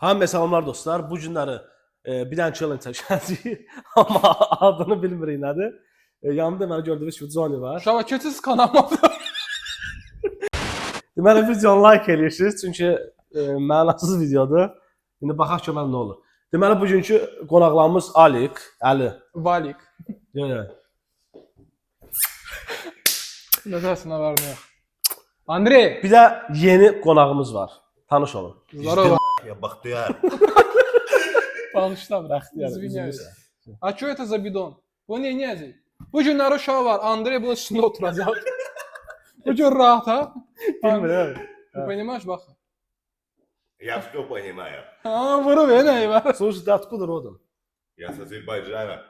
Hamıya salamlar dostlar. Bu günləri bir dənə challenge çəkəcəyik. Amma adını bilmirik nədir. Yanımda mənə gördüyünüz kimi Johnny var. Şava keçiz kanalıma. Deməli videonu like eləyirsiniz çünki mənasız videodur. İndi baxaq görək nə olur. Deməli bugünkü qonaqlarımız Alik, Əli. Valik. Yox. Nəzəsinə vermiyor. Andrey. Bir də yeni qonağımız var. Tanış olun. Здорово. Я Бахтияр. Tanışlar. Извиняюсь. А что это за бидон? Bu ne neyəcək? Bu günlər uşaq var. Andrey bunun üstündə oturacaq. Bu gün rahat ha? Bilmirəm. Ты понимаешь, баха? Я все понимаю. Ha, vurub ne var? Слушай, ты откуда родом? Я с Азербайджана.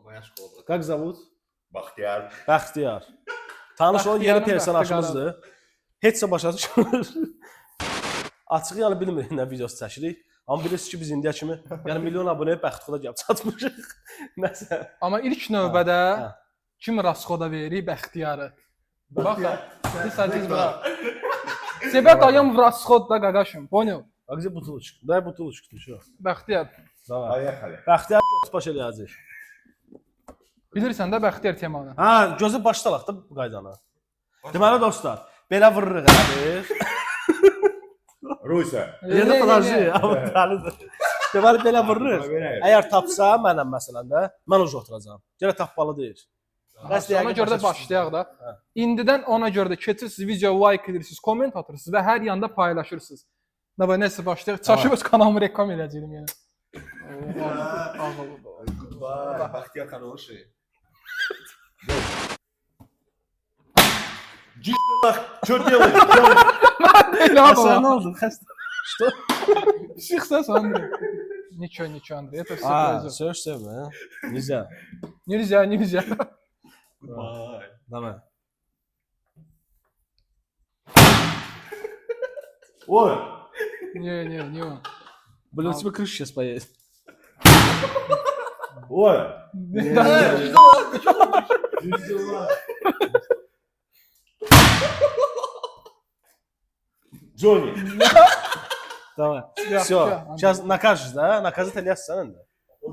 Моя школа. Как зовут? Бахтияр. Bəxtiyar. Tanış olun, yeni Bəxtiyarın personajımızdır. Heç nə başa düşmür. Açıq yəni bilmirik nə videosu çəkirik. Amma bilirsiniz ki biz indiyə kimi yəni milyon abunəyə bəxtxoda gəlib çatmışıq. Nəsə. Amma ilk növbədə Ha. kim rasxoda verir? Bəxtiyarı. Baxa. Sadəcə bura. Тебя даем в расход да, гагашим. Понял? А где бутылочка? Дай бутылочку ты что? Bəxtiyar. Давай. Поехали. Bəxtiyar baş eləyəcək. Bilirsən də Bəxtiyar temanı. Ha, gözü başlayaq da bu qaydana. Deməli dostlar, belə vururuq əli. Руся. Yerdə podajı, amma dəlidir. Deməli belə vururuq. Проверяем. Əgər tapsa mənəm məsələn də, mən uca oturacağam. Gələ tapmalı deyil. Ona görə də başlayaq da. Hə. İndidən ona görə də keçirsiniz, video like edirsiniz, komment atırsınız və hər yanda paylaşırsınız. Nə var, nəsə başlayaq. Çaşıb öz kanalımı reklam edəcəyim yəni. Бахтияр хороший. Что делаешь? Elə Sən nə abi. oldun? Xəstə. Что? Çıxsa Andrey. Nичего, Andrey. Это все Ha, произойдет. söz sevmə. Nizə. Нельзя. Давай. Ой. Не он. Блин, у тебя крыша сейчас поедет. Ой. Да. Джонни. Давай. Ya, Все. ya, Сейчас накажешь, да? Наказать eləyəsən indi.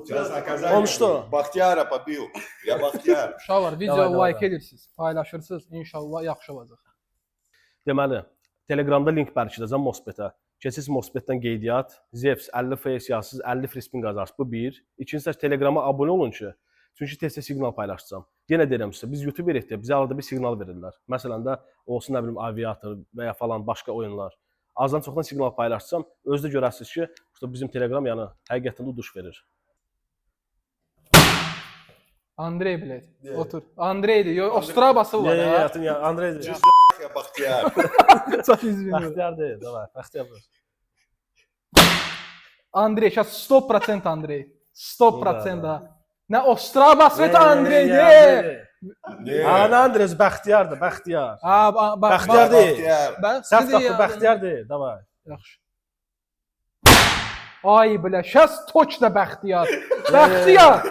Сейчас наказание. Он что? Бахтияра побил. Я Бахтияр. Uşaq var, video Davay, like edirsiniz, paylaşırsınız, inşallah yaxşı olacaq. Deməli, Telegramda link bərkidəcəm Mosbetə. Keçirsiniz Mosbetdən qeydiyyat, Zevs 50 face yazsız 50 free spin qazarsınız. Bu bir. İkincisi Telegrama abunə olun ki, çünki tez-tez siqnal paylaşacağam. Yenə deyirəm sizə, biz YouTube edirik də bizə arada bir siqnal verirlər. Məsələn də olsun nə bilim aviator və ya falan başqa oyunlar. Azdan çoxdan siqnal paylaşacağam. Özdə görərsiniz ki, işte bizim Telegram yəni həqiqətən də duş verir. Andrey bilet. Otur. Andrey'di. Yo, Ostrabası var ha. Ya Andrey. Я Бахтияр. Çok üzgünüm. Bəxtiyar deyil, davay. Bəxtiyar. Andrey, сейчас 100% Andrey. 100% ha. Ne Ostrabası ve Andrey de. Нет. Ana Andrez Bəxtiyardır, Bəxtiyar. Ha, bak. Bəxtiyar deyil. Бахтияр. Ben Səhv sizi tapdı, ya. Bəxtiyar deyil, davay. Yaxşı. Ay bilə, şəs toç da Bəxtiyar. Bəxtiyar.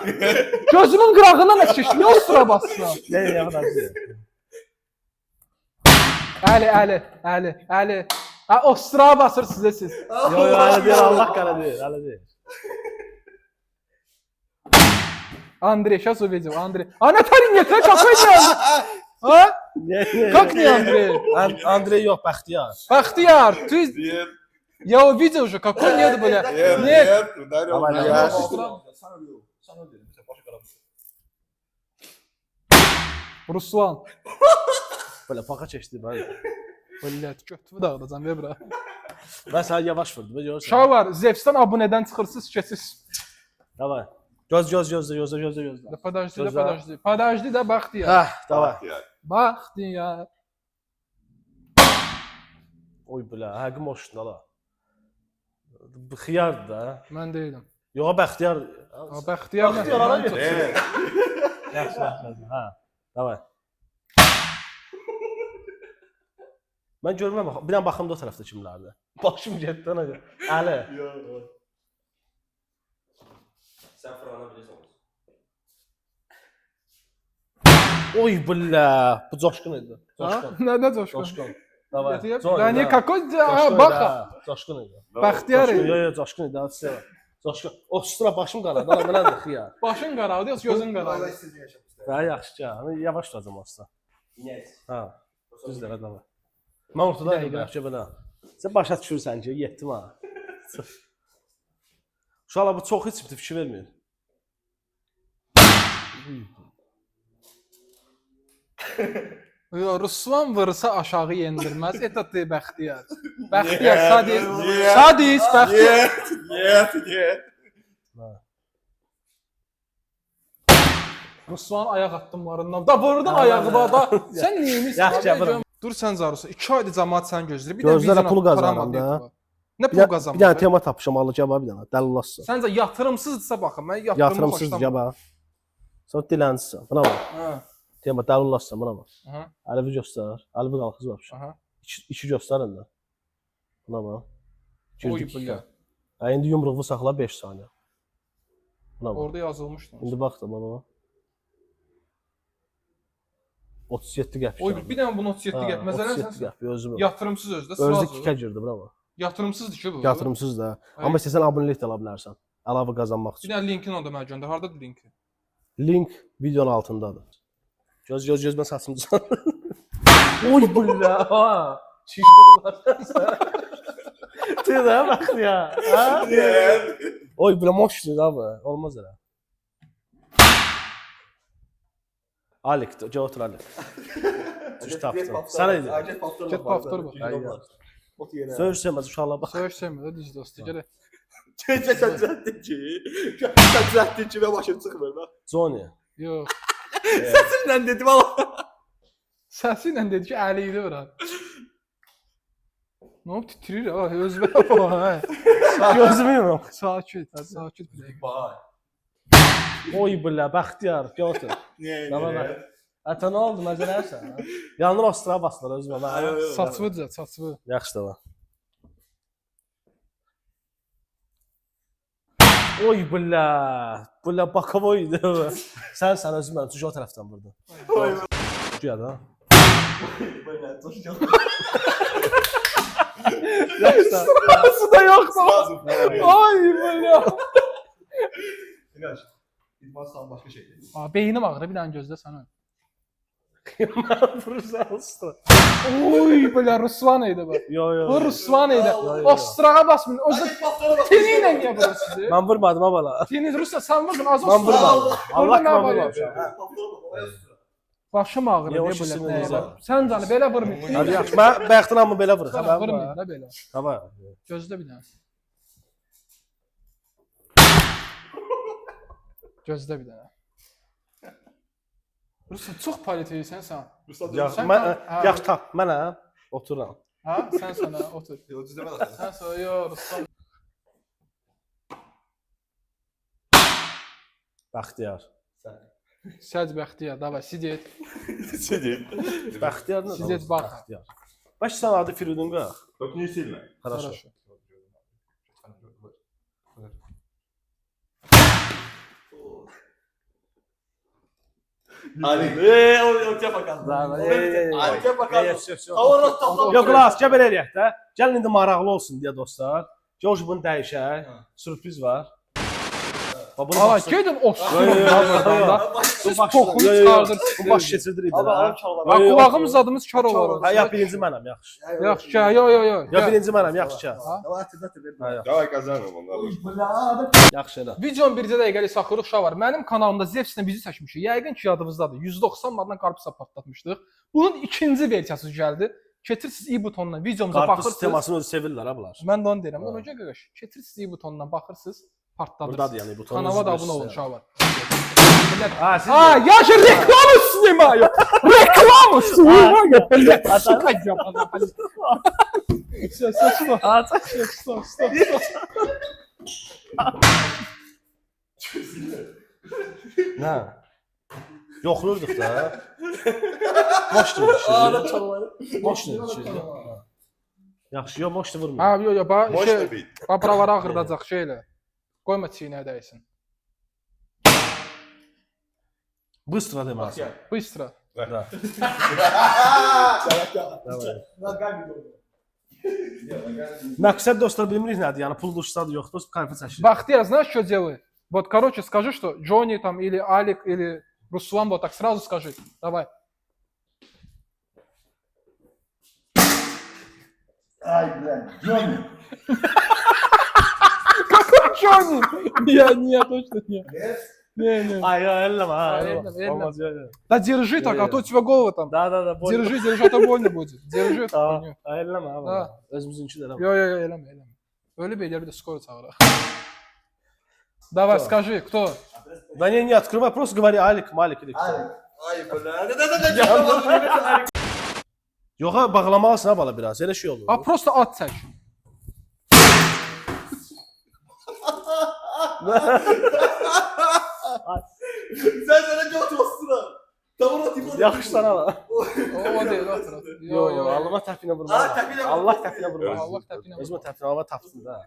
Gözümün qırağından eşiş. Ne Ostrabası? Nə yaxşı. Əli. Ha, Ostrabası sizə siz. Yo, öyle değil, Allah qara deyil, öyle değil. Андрей, сейчас увидел, Андрей. А Наталья нет, какой не Андрей? А? Как не Андрей? Andrey yox, Bəxtiyar. Бахтияр, ты... Нет. Я увидел уже, какой нет, бля. Нет. Нет. Нет. Ударил Давай, меня. Ruslan. Belə paxa keçdi mən. Блядь, götümü dağıdacam, ver bura. Mən sənə yavaş vurdum, görürsən. Uşaq var, Zevs'ten abunədən çıxırsınız, keçirsiniz. Davay. Gözlə. Подожди da Bahtiyar. Hə, davay. Бахтияр. Bahtiyar. Oy belə, həqiqi moşdun ala. Bu xiyardır da. Mən deyiləm. Yox, Bəxtiyar. Ha, Bahtiyar nə? Bahtiyar ara get. Нет. Yaxşı. Hə. Davay. Mən görmürəm, bir dənə baxım da o tərəfdə kimlərdir. Başım getdi ona görə. Əli. Sen Fırlan'a bilirsin. Oy bilə, bu coşqun idi. Ha? Coşqun. Nə coşqun? Coşqun. Davay. Да не какой, bax. Coşqun idi. Bəxtiyar. Yo, coşqun idi. Hadi sevə. Coşqun. O sıra başım qaradı. Mənə də ya. Başın qaraldı, yoxsa gözün qaraldı? Daha yaxşı ya. Yavaş duracağam aslında. İnək. Ha. Düzdür, davay. Mən ortadayım yaxşı belə. Sən başa düşürsən ki, yetdim ha. Uşaqlar bu çox heç bir fikir vermir. Yo, Ruslan vursa aşağı yendirməz. Etatı Bəxtiyar. Bəxtiyar, sadis. Sadis, Bəxtiyar. Нет. Ruslan ayaq addımlarından. Da vurdun ayağı da. Sən neyimisən? Yaxşı, yapıram. Dur sən Zarusa. 2 aydır cəmaət sən gözləyir. Gözlərə pul qazanıram da. Nə Bir pul dənə qazanmaq? tema tapışam, alacağam bir dənə. Dəli olasın. Səncə yatırımsızdırsa baxın, mən yatırımı Yatırımsız cəba. Sonra dilənçisən. Buna bax. Hə. Tema dəli olasın, buna bax. Aha. Əlivi göstər. Əlivi qalxız vəbşə. Aha. İki göstərin də. Buna bax. Oy Girdik. bля. Ha, indi yumruğu saxla 5 saniyə. Buna bax. Orada yazılmışdı. İndi bax da bana bax. 37 qəpik. Oy bir dənə bunu 37 qəp. Məsələn 37 sən qəpik özüm. yatırımsız özdə Özü sıra. 2-ə girdi, buna bax. Yatırımsızdır ki bu. Yatırımsız da. Amma istəsən abonelik də ala bilərsən. Əlavə qazanmaq Bir üçün. dənə linkini onda mənə göndər. Hardadır linki? Link videonun altındadır. Göz mən saçımı düzəltdim. Oy billa. Ha. Çişdim. Tüdə bax ya. Ha? Oy billa moşdur da bu. Olmaz elə. Alik, gel otur Alik. Düz tapdın. Sən idi. Get paftor bax. Söz sevməz uşaqlar bax. Söyüş sevmir, düz dostu. Gəl. Sən düzəltdin ki, və başım çıxmır da. Johnny. Yox. Səsinlə dedim Allah. Səsi ilə dedi ki, əli idi bura. Nə olub titrir ha, özünə bax. Gözümü yumum. Sakit, sakit bir dəqiqə. Oy billa, bəxtiyar, gel otur. Tamam ben. Ata nə oldu, məzələrsən? Yanına bastıra bastılar özümə. Saçımı düzəlt, saçımı. Yaxşı da var. Oy billa, billa bakavoy idi. Sən özümə, çünki o tərəfdən vurdun. Güya da. Sırası da yoxdur. Ay billa. İlaç. İdmansdan başqa şey. Ha, beynim ağrır, bir dənə gözlə sənə. Vurursan usta. Oy billa, Ruslan idi bu. Yo. Bu Ruslan idi. Ostrağa basmın. Özü teni ilə niyə vurur sizi? Mən vurmadım ha bala. Teni Ruslan sən vurdun, az Mən vurmadım. Allah nə mən var? vurmamışam. Başım ağrır, Niyə o deyə şişini belə. necə? Sən canı belə vurmur. Hadi yaxşı. Mən bəxtin amma belə vurur. Xəbərin Vurmur, var. nə belə. Tamam. Gözlə bir dənə. Gözlə bir dənə. Ruslan çox politik sən. Yaxşı, Sən mən ha. yaxşı tap. Mənəm. Oturam. Ha, sən sənə otur. Yox, düzləmə də. Sən sənə yox, Ruslan. Bəxtiyar. Səc Bəxtiyar, davay, sidet. Sedim. Bəxtiyar nə? Sizet bax. Bəxtiyar. Baş sən adı Firidun qax. Bak niye silmə? Хорошо. Ali. O tə bakalım. Ali tə bakalım. Yox, las, gəl belə eləyək də. Gəlin indi maraqlı olsun deyə dostlar. George bunu dəyişək. Sürpriz var. Aa, gedin Ostroğdan. Siz kokunu çıxardır. Bu baş keçirdirik də. Bax, qulağımız zadımız kar olur. Ha, ya birinci mənəm, yaxşı. Yaxşı, yo, yo, yo. Ya birinci mənəm, yaxşı. Davay kazanırım onları. Yaxşı elə. Videonun bircə dəqiqəlik saxırıq uşaq var. Mənim kanalımda Zevslə bizi çəkmişik. Yəqin ki, yadınızdadır. 190 manatdan qarpız patlatmışdıq. Bunun ikinci versiyası gəldi. Keçirsiniz i butonuna, videomuza Qarpız baxırsınız. sistemasını özü sevirlər ha bunlar. Mən də onu deyirəm. Ona görə qardaş, keçirsiniz i butonundan baxırsınız, partladırsınız. Buradadır yəni buton. Kanala da abunə olun uşaq var. Ha, siz. Ha, yaşa reklam üstüne reklam üstüne. Suka yapalım. Sesi var. Ha, Stop, stop. nə? Yoxlurduq da. Boşdur. Boşdur. Yaxşı, yox, boşdur vurma. Ha, yo, yo, bax, Boş da şey, bil. bax, buraları ağırdacaq şeylə. Qoyma çiynəyə dəysin. Bıstra deməlisən. Bıstra. Da. Məqsəd dostlar bilmirik nədir? Yəni pul uçsadı yoxdur, konfet çəkir. Бахтияр, знаешь, что делай? Вот, короче, скажи, что Джонни там или Алик или Руслан, вот так сразу скажи. Давай. Ай, блядь, Джонни. Какой Джонни? Не, точно нет. Не. Ay ya elleme ha. Ay, elleme. Olmaz ya. Да держи так, а то у тебя голову там. Da. Держи, а то больно будет. Держи. Tamam. так. Ay elleme ha. Ha. Özümüzünki də eləmə. Yo, eleme. Öyle bir bir de скоро çağıraq. Давай, скажи, кто? Да не, открывай, просто говори Алик, Malik или кто. Алик. Ay bля. Yox ha, bağlamalısın ha bala biraz. Elə şey olur. А просто at çək. Sen sana göt olsun ha. Tamam atayım onu. Yaxşı sana la. O değil, otur. Yo, Allah təpinə vurma. Ha, təpinə vurma. Allah təpinə vurma. Allah təpinə vurma. Özümə təpinə alma tapsın da.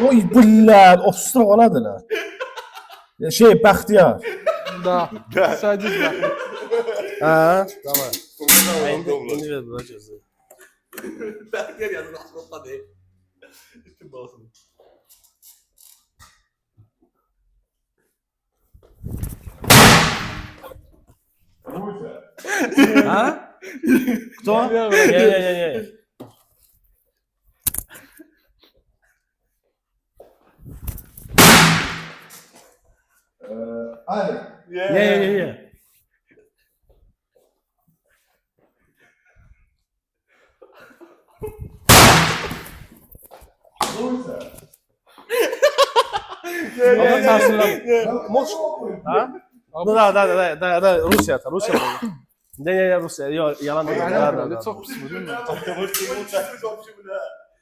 Oy billah, 30 lira onadı la. Şey, Bəxtiyar. Да. Садись, да. Ha, tamam. İndi ver bura gözü. Ben gel yazın asfaltta değil. Üstün balsın. Ha? Кто? Не. Alик. Не. Luysa. Ama tərsirəm. Moç. Ha? Da, Rusiya. Ne, Rusiya. Yo, yalan değil. Öyle çok pis bu değil mi?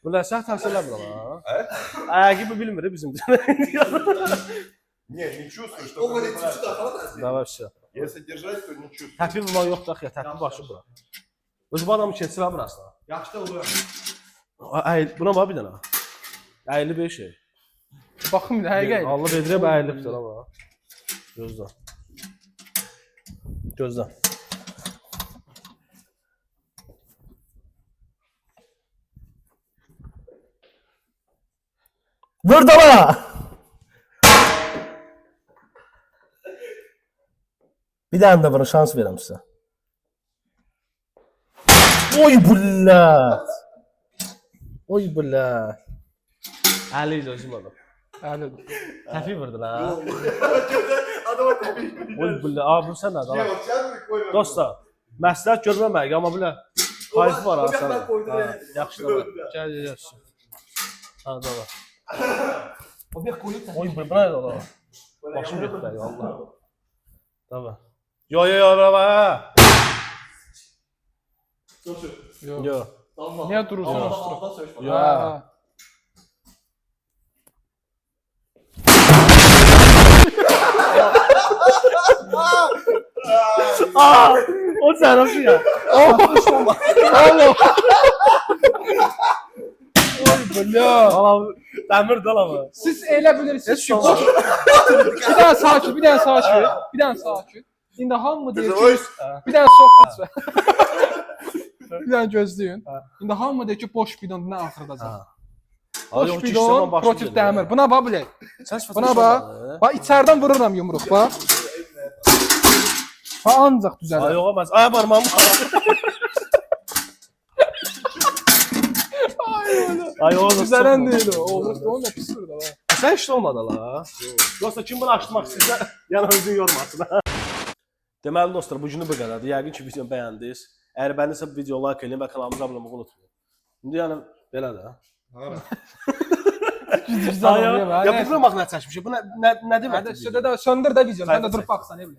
Bunlar sən tərsirləmir ama. Ayaqı bu bilmir bizim. Не, не чувствую, что... O kadar çiçi takala da. Davay все. Если держать, то не чувствую. Təpin vurmaq yoxdur axı ya, təpin başı bura. Öz bu adamı keçirə burasına. Yaxşı da olur. Buna bax bir dənə. Əyilib bir şey. Baxım bir həqiqət. Allah bedirə əyilibdir ama. Gözlə. Gözlə. Vur dala. Bir tane de bana şans verəm sizə. Oy billah. Oy bula. Əli özüm adam. Əli. Təfi vurdu la. Adama tepmiş. Oy bula. Abi bu sən nədir? Yok sen mi koymadın? Dostlar, məsləhət görməmək, amma belə kayıf var ha O qədər sən. koydun ya. Yaxşı da var. Gəl. Ha, da var. O bir koyup Oy bula nə ola? Başım getdi Allah. Tamam. Yo, bravo. Soşu. Yok. Yo. Tamam. Niye durursun? Altta söz bak. Ya. O sərəf ya. Allah. Oy bля. Allah dəmir dal ama. Siz elə bilirsiniz ki, Heç boş. Bir dənə sakin, bir dənə sakin. İndi hamı deyir ki, bir dənə çox lütfən. Bir dənə gözləyin. İndi hamı deyir ki, boş bidon nə axırdacaq. Boş bidon protiv dəmir. Buna bax bilək. Buna bax. Bax içərdən vururam yumruq, bax. Bax ancaq Ay düzələr. yox olmaz. Ay barmağım. Ay oğlum. Düzələn deyil o. Olur, o nə pisdir də la. Sən işte olmadı la. Dostlar kim bunu açmaq istəyirsə, yəni özünü yormasın. Deməli dostlar, bu günü bu qədərdir. Yəqin ki videonu bəyəndiniz. Əgər bəyəndinizsə bu videoyu like edin və kanalımıza abunə olmağı unutmayın. İndi yəni belə də. Ya bu qırmaq nə çəkmişik? Bu nə deməkdir? Hadi söndə də söndür də videonu. Sən də durub baxsan, nə bilim.